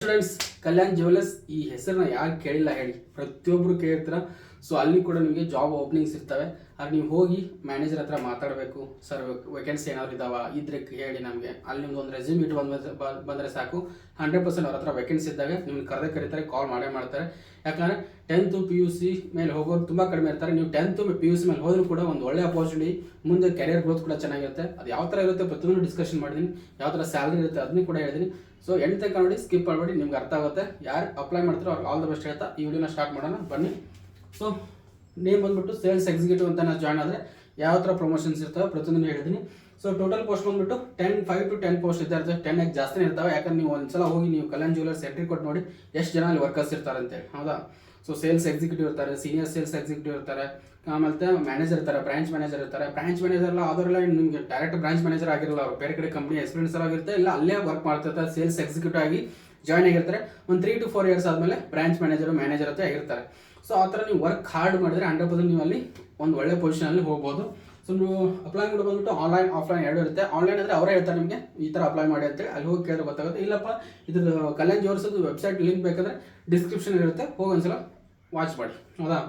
Students, Kalyan jewellers ಈ ಹೆಸರನ್ನ ಯಾರು ಕೇಳಿಲ್ಲ ಹೇಳಿ, ಪ್ರತಿಯೊಬ್ಬರು ಕೇಳ್ತೀರ. ಸೊ ಅಲ್ಲಿ ಕೂಡ ನಿಮಗೆ ಜಾಬ್ ಓಪನಿಂಗ್ಸ್ ಇರ್ತವೆ. ಅಲ್ಲಿ ನೀವು ಹೋಗಿ ಮ್ಯಾನೇಜರ್ ಹತ್ರ ಮಾತಾಡಬೇಕು. ಸರ್ ವೇಕೆನ್ಸಿ ಏನಾದ್ರು ಇದಾವ ಇದ್ರೆ ಹೇಳಿ ನಮಗೆ. ಅಲ್ಲಿ ನಿಮ್ದು ಒಂದು ರೆಸ್ಯೂಮ್ ಇಟ್ಟು ಬಂದರೆ ಸಾಕು. 100% ಅವ್ರ ಹತ್ರ ವೇಕೆನ್ಸಿ ಇದ್ದಾಗ ನಿಮ್ಗೆ ಕರೀತಾರೆ, ಕಾಲ್ ಮಾಡೇ ಮಾಡ್ತಾರೆ. ಯಾಕಂದರೆ 10th PUC ಮೇಲೆ ಹೋಗೋರು ತುಂಬ ಕಡಿಮೆ ಇರ್ತಾರೆ. ನೀವು 10th PUC ಮೇಲೆ ಹೋದ್ರೂ ಕೂಡ ಒಂದು ಒಳ್ಳೆ ಅಪರ್ಚುನಿಟಿ, ಮುಂದೆ ಕೆರಿಯರ್ ಗ್ರೋತ್ ಕೂಡ ಚೆನ್ನಾಗಿರುತ್ತೆ. ಅದು ಯಾವ ಥರ ಇರುತ್ತೆ ಪ್ರತಿಯೊಂದು ಡಿಸ್ಕಷನ್ ಮಾಡಿದ್ದೀನಿ. ಯಾವ ಥರ ಸ್ಯಾಲ್ರಿ ಇರುತ್ತೆ ಅದನ್ನು ಕೂಡ ಹೇಳಿದ್ದೀನಿ. ಸೊ ಎಂಡ್ ತನಕ ನೋಡಿ, ಸ್ಕಿಪ್ ಮಾಡಬೇಡಿ, ನಿಮ್ಗೆ ಅರ್ಥ ಆಗುತ್ತೆ. ಯಾರು ಅಪ್ಲೈ ಮಾಡ್ತಾರೋ ಅವ್ರಿಗೆ ಆಲ್ ದ ಬೆಸ್ಟ್ ಹೇಳ್ತಾ ಈ ವಿಡಿಯೋನ ಸ್ಟಾರ್ಟ್ ಮಾಡೋಣ ಬನ್ನಿ. ಸೊ ನೇಮ್ ಬಂದ್ಬಿಟ್ಟು ಸೇಲ್ಸ್ ಎಕ್ಸಿಕ್ಯೂಟಿವ್ ಅಂತ ನಾವು ಜಾಯ್ನ್ ಆದರೆ ಯಾವ ಥರ ಪ್ರಮೋಷನ್ಸ್ ಇರ್ತವೆ ಪ್ರತಿಯೊಂದು ಹೇಳಿದ್ದೀನಿ. ಸೊ ಟೋಟಲ್ ಪೋಸ್ಟ್ ಬಂದ್ಬಿಟ್ಟು 5 to 10 ಪೋಸ್ಟ್ ಇದ್ದಾರೆ. 10 ಜಾಸ್ತಿನೇ ಇರ್ತವೆ. ಯಾಕಂದ್ರೆ ನೀವು ಒಂದ್ಸಲ ಹೋಗಿ ನೀವು ಕಲ್ಯಾಣ್ ಜ್ಯುವೆಲರ್ಸ್ ಎಂಟ್ರಿ ಕೊಟ್ಟು ನೋಡಿ ಎಷ್ಟು ಜನ ಅಲ್ಲಿ ವರ್ಕರ್ಸ್ ಇರ್ತಾರೆ ಅಂತೇಳಿ, ಹೌದಾ. ಸೊ ಸೇಲ್ಸ್ ಎಕ್ಸಿಕ್ಯೂಟಿವ್ ಇರ್ತಾರೆ, ಸೀನಿಯರ್ ಸೇಲ್ಸ್ ಎಕ್ಸಿಕ್ಯೂಟಿವ್ ಇರ್ತಾರೆ, ಆಮೇಲೆ ಮ್ಯಾನೇಜರ್ ಇರ್ತಾರೆ, ಬ್ರಾಂಚ್ ಮ್ಯಾನೇಜರ್ ಇರ್ತಾರೆ. ಬ್ರಾಂಚ್ ಮ್ಯಾನೇಜರ್ ಎಲ್ಲ ಆದರೆಲ್ಲ ನಿಮಗೆ ಡೈರೆಕ್ಟ್ ಬ್ರಾಂಚ್ ಮ್ಯಾನೇಜರ್ ಆಗಿರಲ್ಲ, ಅವರು ಬೇರೆ ಕಡೆ ಕಂಪ್ನಿ ಎಕ್ಸ್ಪೀರಿಯನ್ಸ್ ಆಗಿರುತ್ತೆ, ಇಲ್ಲ ಅಲ್ಲೇ ವರ್ಕ್ ಮಾಡ್ತಿರ್ತಾರೆ. ಸೇಲ್ಸ್ ಎಕ್ಸಿಕ್ಯೂಟಿವ್ ಆಗಿ ಜಾಯ್ನ್ ಆಗಿರ್ತಾರೆ. ಒಂದು 3 to 4 years ಆದಮೇಲೆ ಬ್ರಾಂಚ್ ಮ್ಯಾನೇಜರ್ ಅಂತ ಆಗಿರ್ತಾರೆ. ಸೊ ಆ ಥರ ನೀವು ವರ್ಕ್ ಹಾರ್ಡ್ ಮಾಡಿದ್ರೆ 100% ನೀವು ಅಲ್ಲಿ ಒಂದು ಒಳ್ಳೆ ಪೊಸಿಷನಲ್ಲಿ ಹೋಗ್ಬೋದು. ಸೊ ನೀವು ಅಪ್ಲೈ ಮಾಡಿ ಬಂದ್ಬಿಟ್ಟು ಆನ್ಲೈನ್ ಆಫ್ಲೈನ್ ಎರಡು ಇರುತ್ತೆ. ಆನ್ಲೈನ್ ಅಂದರೆ ಅವರೇ ಹೇಳ್ತಾರೆ ನಿಮಗೆ ಈ ಥರ ಅಪ್ಲೈ ಮಾಡಿ ಅಂತೇಳಿ, ಅಲ್ಲಿ ಹೋಗಿ ಕೇಳಿದ್ರೆ ಗೊತ್ತಾಗುತ್ತೆ. ಇಲ್ಲಪ್ಪ ಇದ್ರ ಕಲ್ಯಾಣ್ ಜ್ಯುವೆಲರ್ಸ್ ವೆಬ್ಸೈಟ್ ಲಿಂಕ್ ಬೇಕಾದರೆ ಡಿಸ್ಕ್ರಿಪ್ಷನ್ ಇರುತ್ತೆ, ಹೋಗಿ ಒಂದ್ಸಲ ವಾಚ್ ಮಾಡಿ, ಹೌದಾ.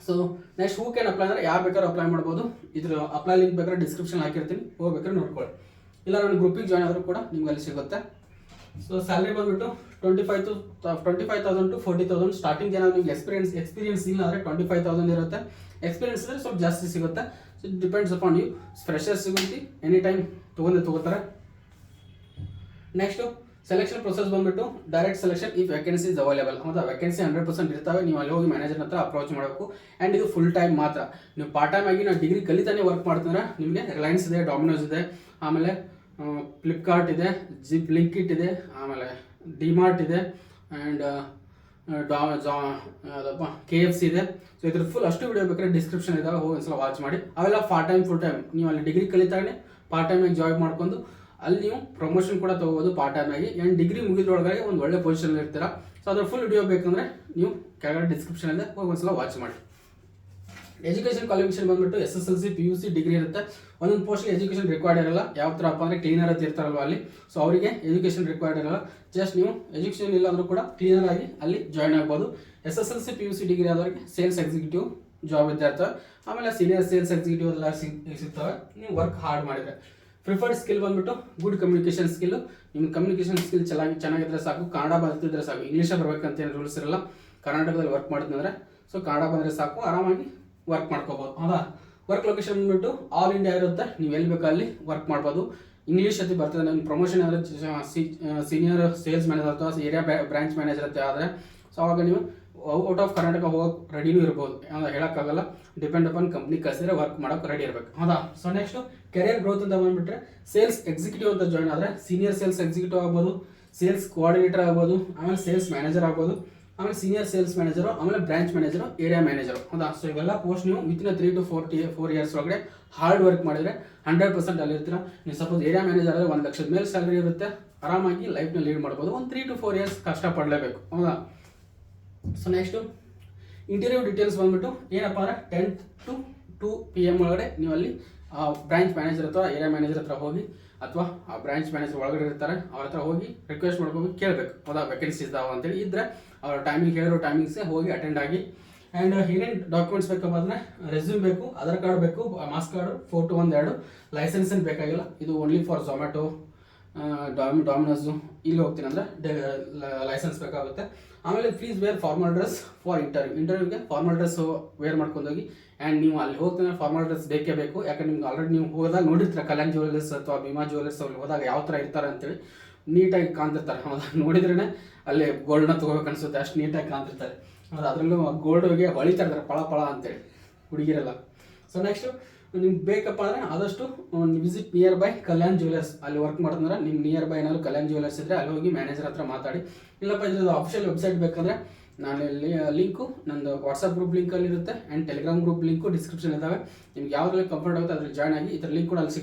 So next who can apply ಅಂದರೆ ಯಾರು ಬೇಕಾದ್ರೂ ಅಪ್ಲೈ ಮಾಡ್ಬೋದು. ಇದ್ರ ಅಪ್ಲೈ ಲಿಂಕ್ ಬೇಕಾದ್ರೆ ಡಿಸ್ಕ್ರಿಪ್ಷನ್ ಹಾಕಿರ್ತೀನಿ, ಹೋಗ್ಬೇಕಾದ್ರೆ ನೋಡ್ಕೊಳ್ಳಿ. ಇಲ್ಲ ನನ್ನ ಗ್ರೂಪಿಗೆ ಜಾಯ್ನ್ ಆದರೂ ಕೂಡ ನಿಮ್ಗೆ ಅಲ್ಲಿ ಸಿಗುತ್ತೆ. ಸೊ ಸ್ಯಾಲ್ರಿ ಬಂದ್ಬಿಟ್ಟು 25,000 to 40,000 ಸ್ಟಾರ್ಟಿಂಗ್. ಏನಾದ್ರು ನಿಮ್ಗೆ ಎಕ್ಸ್ಪೀರಿಯನ್ಸ್ ಇಲ್ಲ ಅಂದರೆ 25,000 ಇರುತ್ತೆ. ಎಕ್ಸ್ಪೀರಿಯನ್ಸ್ ಇದ್ರೆ ಸ್ವಲ್ಪ ಜಾಸ್ತಿ ಸಿಗುತ್ತೆ. So it depends upon you. Freshers ಸಿಗುತ್ತೆ, ಎನಿ ಟೈಮ್ ತಗೋತಾರೆ. ನೆಕ್ಸ್ಟು ಸೆಲೆಕ್ಷನ್ ಪ್ರೊಸೆಸ್ ಬಂದ್ಬಿಟ್ಟು direct selection if vacancy is available. ಹೌದಾ, ವೇಕೆನ್ಸಿ 100% ಇರ್ತವೆ. ನೀವು ಅಲ್ಲಿ ಹೋಗಿ ಮ್ಯಾನೇಜರ್ ಹತ್ರ ಅಪ್ರೋಚ್ ಮಾಡಬೇಕು. ಆ್ಯಂಡ್ ಇದು ಫುಲ್ ಟೈಮ್ ಮಾತ್ರ. ನೀವು ಪಾರ್ಟ್ ಟೈಮ್ ಆಗಿ ನಾವು ಡಿಗ್ರಿ ಕಲಿತಾನೆ ವರ್ಕ್ ಮಾಡ್ತಿದ್ರೆ ನಿಮಗೆ ರಿಲಯನ್ಸ್ ಇದೆ, ಡಾಮಿನೋಸ್ ಇದೆ, ಆಮೇಲೆ ಫ್ಲಿಪ್ಕಾರ್ಟ್ ಇದೆ, ಬ್ಲಿಂಕಿಟ್ ಇದೆ, ಆಮೇಲೆ ಡಿಮಾರ್ಟ್ ಇದೆ, ಆ್ಯಂಡ್ KFC ಇದೆ. ಸೊ ಇದ್ರ ಫುಲ್ ಅಷ್ಟು ವಿಡಿಯೋ ಬೇಕಾದ್ರೆ ಡಿಸ್ಕ್ರಿಪ್ಷನ್ ಇದ್ದಾವೆ, ಹೋಗಿ ಒಂದ್ಸಲ ವಾಚ್ ಮಾಡಿ. ಅವೆಲ್ಲ ಪಾರ್ಟ್ ಟೈಮ್ ಫುಲ್ ಟೈಮ್. ನೀವು ಅಲ್ಲಿ ಡಿಗ್ರಿ ಕಲಿತಾನೆ ಪಾರ್ಟ್ ಟೈಮ್ ಆಗಿ ಜಾಬ್ ಮಾಡ್ಕೊಂಡು ಅಲ್ಲಿ ನೀವು ಪ್ರಮೋಷನ್ ಕೂಡ ತೊಗೋಬೋದು ಪಾರ್ಟ್ ಟೈಮ್ ಆಗಿ. ಆ್ಯಂಡ್ ಡಿಗ್ರಿ ಮುಗಿದ್ರೊಳಗಾಗಿ ಒಂದು ಒಳ್ಳೆ ಪೊಸಿಷನ್ ಇರ್ತೀರಾ. ಸೊ ಅದ್ರ ಫುಲ್ ವಿಡಿಯೋ ಬೇಕಂದ್ರೆ ನೀವು ಕೆಳಗಡೆ ಡಿಸ್ಕ್ರಿಪ್ಷನ್ ಇದೆ, ಹೋಗಿ ಒಂದ್ಸಲ ವಾಚ್ ಮಾಡಿ. ಎಜುಕೇಷನ್ ಕ್ವಾಲಿಫಿಕೇಶನ್ ಬಂದ್ಬಿಟ್ಟು SSLC PUC ಡಿಗ್ರಿ ಇರುತ್ತೆ. ಒಂದೊಂದು ಪೋಸ್ಟ್ಗೆ ಎಜುಕೇಷನ್ ರಿಕ್ವೈರ್ಡ್ ಇರಲ್ಲ. ಯಾವ ಥರಪ್ಪ ಅಂದರೆ ಕ್ಲೀನರ್ ಅಂತ ಇರ್ತಾರಲ್ವ ಅಲ್ಲಿ, ಸೊ ಅವರಿಗೆ ಎಜುಕೇಷನ್ ರಿಕ್ವೈರ್ಡ್ ಇರಲ್ಲ. ಜಸ್ಟ್ ನೀವು ಎಜುಕೇಷನ್ ಇಲ್ಲ ಅಂದರೂ ಕೂಡ ಕ್ಲೀನರ್ ಆಗಿ ಅಲ್ಲಿ ಜಾಯ್ನ್ ಆಗ್ಬೋದು. SSLC PUC ಡಿಗ್ರಿ ಆದವರಿಗೆ ಸೇಲ್ಸ್ ಎಕ್ಸಿಕ್ಯೂಟಿವ್ ಜಾಬ್ ಇದ್ದೇ ಇರ್ತವೆ. ಆಮೇಲೆ ಸೀನಿಯರ್ ಸೇಲ್ಸ್ ಎಕ್ಸಿಕ್ಯೂಟಿವ್ ಎಲ್ಲ ಸಿಗ್ತವೆ ನೀವು ವರ್ಕ್ ಹಾರ್ಡ್ ಮಾಡಿದರೆ. ಪ್ರಿಫರ್ಡ್ ಸ್ಕಿಲ್ ಬಂದ್ಬಿಟ್ಟು ಗುಡ್ ಕಮ್ಯುನಿಕೇಷನ್ ಸ್ಕಿಲ್. ನಿಮ್ಮ ಕಮ್ಯುನಿಕೇಷನ್ ಸ್ಕಿಲ್ ಚೆನ್ನಾಗಿದ್ರೆ ಸಾಕು. ಕನ್ನಡ ಬರ್ತಿದ್ರೆ ಸಾಕು, ಇಂಗ್ಲೀಷೇ ಬರ್ಬೇಕಂತ ಏನು ರೂಲ್ಸ್ ಇರಲ್ಲ. ಕರ್ನಾಟಕದಲ್ಲಿ ವರ್ಕ್ ಮಾಡ್ತಿದ್ರೆ ಸೊ ಕನ್ನಡ ಬಂದರೆ ಸಾಕು, ಆರಾಮಾಗಿ ವರ್ಕ್ ಮಾಡ್ಕೋಬೋದು, ಹೌದಾ. ವರ್ಕ್ ಲೊಕೇಶನ್ ಬಂದ್ಬಿಟ್ಟು ಆಲ್ ಇಂಡಿಯಾ ಇರುತ್ತೆ. ನೀವು ಎಲ್ಲಿ ಬೇಕೋ ಅಲ್ಲಿ ವರ್ಕ್ ಮಾಡ್ಬೋದು. ಇಂಗ್ಲೀಷ್ ಜೊತೆ ಬರ್ತದೆ. ನಿಮ್ಮ ಪ್ರಮೋಷನ್ ಅಂದರೆ ಸೀನಿಯರ್ ಸೇಲ್ಸ್ ಮ್ಯಾನೇಜರ್ ಅಥವಾ ಏರಿಯಾ ಬ್ರಾಂಚ್ ಮ್ಯಾನೇಜರ್ ಅಂತ ಆದರೆ ಸೊ ಅವಾಗ ನೀವು ಔಟ್ ಆಫ್ ಕರ್ನಾಟಕ ಹೋಗೋಕೆ ರೆಡಿನೂ ಇರ್ಬೋದು. ಹೇಳೋಕ್ಕಾಗಲ್ಲ, ಡಿಪೆಂಡ್ ಅಪಾನ್ ಕಂಪ್ನಿ ಕಳಿಸಿದ್ರೆ ವರ್ಕ್ ಮಾಡೋಕೆ ರೆಡಿ ಇರಬೇಕು, ಹೌದಾ. ಸೊ ನೆಕ್ಸ್ಟು ಕೆರಿಯರ್ ಗ್ರೋತ್ ಅಂತ ಬಂದುಬಿಟ್ರೆ ಸೇಲ್ಸ್ ಎಕ್ಸಿಕ್ಯೂಟಿವ್ ಅಂತ ಜಾಯ್ನ್ ಆದರೆ ಸೀನಿಯರ್ ಸೇಲ್ಸ್ ಎಕ್ಸಿಕ್ಯೂಟಿವ್ ಆಗ್ಬೋದು, ಸೇಲ್ಸ್ ಕೋಆರ್ಡಿನೇಟರ್ ಆಗ್ಬೋದು, ಆಮೇಲೆ ಸೇಲ್ಸ್ ಮ್ಯಾನೇಜರ್ ಆಗ್ಬೋದು, ಆಮೇಲೆ ಸೀನಿಯರ್ ಸೇಲ್ಸ್ ಮ್ಯಾನೇಜರು, ಆಮೇಲೆ ಬ್ರಾಂಚ್ ಮ್ಯಾನೇಜರು, ಏರಿಯಾ ಮ್ಯಾನೇಜರು, ಹೌದಾ. ಸೊ ಇವೆಲ್ಲ ಪೋಸ್ಟ್ ನೀವು ವಿತಿನ್ 3 to 4 years ಒಳಗಡೆ ಹಾರ್ಡ್ ವರ್ಕ್ ಮಾಡಿದರೆ 100% ಅಲ್ಲಿರ್ತೀರ. ನೀವು ಸಪೋಸ್ ಏರಿಯಾ ಮ್ಯಾನೇಜರ್ ಆದರೆ 1 ಲಕ್ಷದ ಮೇಲೆ ಸ್ಯಾಲರಿ ಇರುತ್ತೆ. ಆರಾಮಾಗಿ ಲೈಫ್ನ ಲೀಡ್ ಮಾಡ್ಬೋದು. ಒಂದು 3 to 4 years ಕಷ್ಟಪಡಲೇಬೇಕು, ಹೌದಾ. ಸೊ ನೆಕ್ಸ್ಟು ಇಂಟರ್ವ್ಯೂ ಡೀಟೇಲ್ಸ್ ಬಂದ್ಬಿಟ್ಟು ಏನಪ್ಪ ಅಂದರೆ 10 to 2 PM ಒಳಗಡೆ ನೀವು ಅಲ್ಲಿ ಬ್ರಾಂಚ್ ಮ್ಯಾನೇಜರ್ ಅಥವಾ ಏರಿಯಾ ಮ್ಯಾನೇಜರ್ ಹತ್ರ ಹೋಗಿ, ಅಥವಾ ಆ ಬ್ರಾಂಚ್ ಮ್ಯಾನೇಜರ್ ಒಳಗಡೆ ಇರ್ತಾರೆ ಅವ್ರ ಹತ್ರ ಹೋಗಿ ರಿಕ್ವೆಸ್ಟ್ ಮಾಡ್ಕೊಂಡು ಕೇಳಬೇಕು, ಹೌದಾ, ವೇಕೆನ್ಸಿ ಇದ್ದಾವೆ ಅಂತೇಳಿ. ಇದ್ದರೆ ಅವ್ರ ಟೈಮಿಂಗ್ ಹೇಳಿರೋ ಟೈಮಿಂಗ್ಸೇ ಹೋಗಿ ಅಟೆಂಡ್ ಆಗಿ. ಆ್ಯಂಡ್ ಏನೇನು ಡಾಕ್ಯುಮೆಂಟ್ಸ್ ಬೇಕಪ್ಪ ಅಂದರೆ ರೆಸ್ಯೂಮ್ ಬೇಕು, ಆಧಾರ್ ಕಾರ್ಡ್ ಬೇಕು, ಮಾಸ್ ಕಾರ್ಡು, ಫೋಟೋ 1-2, ಲೈಸೆನ್ಸ್ ಏನು ಬೇಕಾಗಿಲ್ಲ. ಇದು ಓನ್ಲಿ ಫಾರ್ ಝೊಮ್ಯಾಟೊ, ಡಾಮಿನೋಸು ಇಲ್ಲಿ ಹೋಗ್ತೀನಿ ಅಂದರೆ ಲೈಸೆನ್ಸ್ ಬೇಕಾಗುತ್ತೆ. ಆಮೇಲೆ please wear formal dress for ಇಂಟರ್ವ್ಯೂಗೆ ಫಾರ್ಮಲ್ ಡ್ರೆಸ್ ವೇರ್ ಮಾಡ್ಕೊಂಡೋಗಿ. ಆ್ಯಂಡ್ ನೀವು ಅಲ್ಲಿ ಹೋಗ್ತಾನೆ ಫಾರ್ಮಲ್ ಡ್ರೆಸ್ ಬೇಕೇ ಬೇಕು. ಯಾಕಂದ್ರೆ ನಿಮ್ಗೆ ಆಲ್ರೆಡಿ ನೀವು ಹೋದಾಗ ನೋಡಿರ್ತೀರ ಕಲ್ಯಾಣ್ ಜ್ಯುವೆಲರ್ಸ್ ಅಥವಾ ಭೀಮಾ ಜ್ಯುವೆಲರ್ಸ್ ಅಲ್ಲಿ ಹೋದಾಗ ಯಾವ ಥರ ಇರ್ತಾರೆ ಅಂತೇಳಿ, ನೀಟಾಗಿ ಕಾಣ್ತಿರ್ತಾರೆ, ಹೌದಾ. ನೋಡಿದ್ರೇ ಅಲ್ಲಿ ಗೋಲ್ಡ್ನ ತೊಗೋಬೇಕು ಅನಿಸುತ್ತೆ, ಅಷ್ಟು ನೀಟಾಗಿ ಕಾಣ್ತಿರ್ತಾರೆ, ಹೌದಾ. ಅದರಲ್ಲೂ ಗೋಲ್ಡ್ಗೆ ಹೊಳಿತಾ ಇರ್ತಾರೆ ಪಳ ಅಂತೇಳಿ ಹುಡುಗಿರೆಲ್ಲ. ಸೊ ನೆಕ್ಸ್ಟು ನಿಮ್ಗೆ ಬೇಕಪ್ಪ ಅಂದರೆ ಆದಷ್ಟು visit near by Kalyan jewellers. ಅಲ್ಲಿ ವರ್ಕ್ ಮಾಡಿದ್ರೆ ನಿಮ್ಮ ನಿಯರ್ ಬೈ ಏನಾದ್ರು ಕಲ್ಯಾಣ್ ಜ್ಯುವೆಲರ್ಸ್ ಇದ್ದರೆ ಅಲ್ಲಿ ಹೋಗಿ ಮ್ಯಾನೇಜರ್ ಹತ್ರ ಮಾತಾಡಿ. ಇಲ್ಲಪ್ಪ ಇದ್ರದ್ದು ಅಫಿಷಿಯಲ್ ವೆಬ್ಸೈಟ್ ಬೇಕಂದರೆ ನಾನು ಇಲ್ಲಿ ಲಿಂಕು ನಂದು ವಾಟ್ಸಪ್ ಗ್ರೂಪ್ ಲಿಂಕಲ್ಲಿ ಇರುತ್ತೆ, and Telegram group link description ಇದ್ದಾವೆ. ನಿಮ್ಗೆ ಯಾವುದ್ರಲ್ಲಿ ಕಂಫರ್ಟ್ ಆಗುತ್ತೆ ಅದ್ರಲ್ಲಿ ಜಾಯ್ನ್ ಆಗಿ. ಇದರ ಲಿಂಕ್ ಕೂಡ ಅಲ್ಲಿ